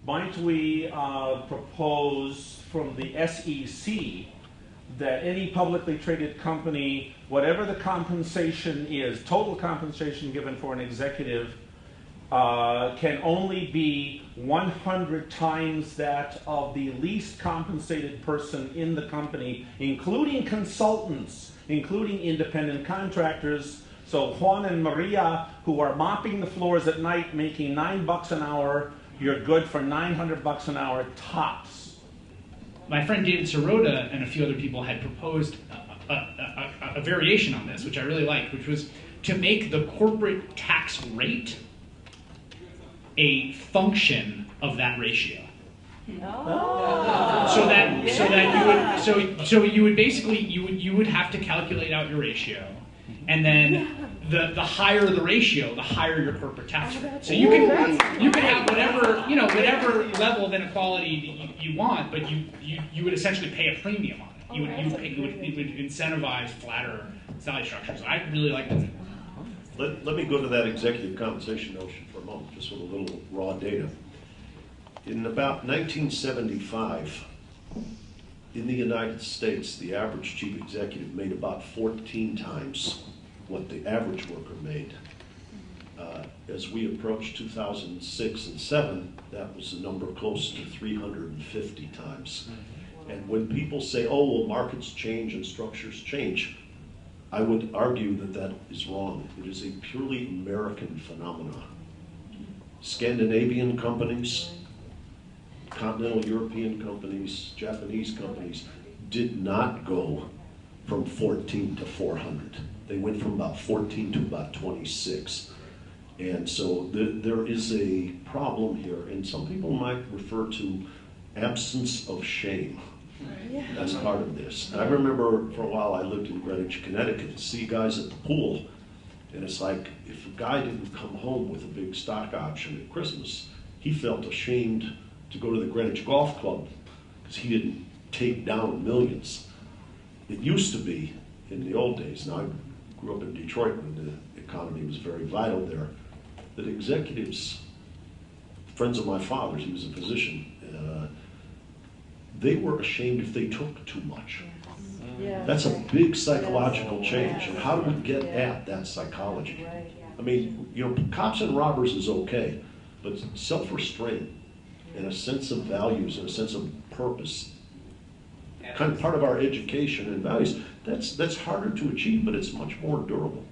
might we propose from the SEC that any publicly traded company, whatever the compensation is, total compensation given for an executive, can only be 100 times that of the least compensated person in the company, including consultants, including independent contractors. So Juan and Maria, who are mopping the floors at night, making $9 an hour, you're good for $900 an hour tops. My friend David Sirota and a few other people had proposed a variation on this, which I really liked, which was to make the corporate tax rate a function of that ratio. Oh. So you would basically you would have to calculate out your ratio, and then the higher the ratio, the higher your corporate tax rate. So you can have whatever level of inequality you want, but you would essentially pay a premium on it. You would incentivize flatter salary structures. I really like that. Let me go to that executive compensation notion for a moment, just with a little raw data. In about 1975, in the United States, the average chief executive made about 14 times what the average worker made. As we approached 2006 and 7, that was a number close to 350 times. And when people say, oh, well, markets change and structures change, I would argue that that is wrong. It is a purely American phenomenon. Scandinavian companies, continental European companies, Japanese companies did not go from 14 to 400. They went from about 14 to about 26. And so there is a problem here, and some people might refer to absence of shame as part of this. And I remember for a while I lived in Greenwich, Connecticut, to see guys at the pool, and it's like if a guy didn't come home with a big stock option at Christmas, he felt ashamed to go to the Greenwich Golf Club because he didn't take down millions. It used to be in the old days, now I grew up in Detroit when the economy was very vital there, that executives, friends of my father's, he was a physician, they were ashamed if they took too much. That's a big psychological change, and how do we get at that psychology? I mean, cops and robbers is okay, but self-restraint and a sense of values and a sense of purpose, kind of part of our education and values, that's harder to achieve, but it's much more durable.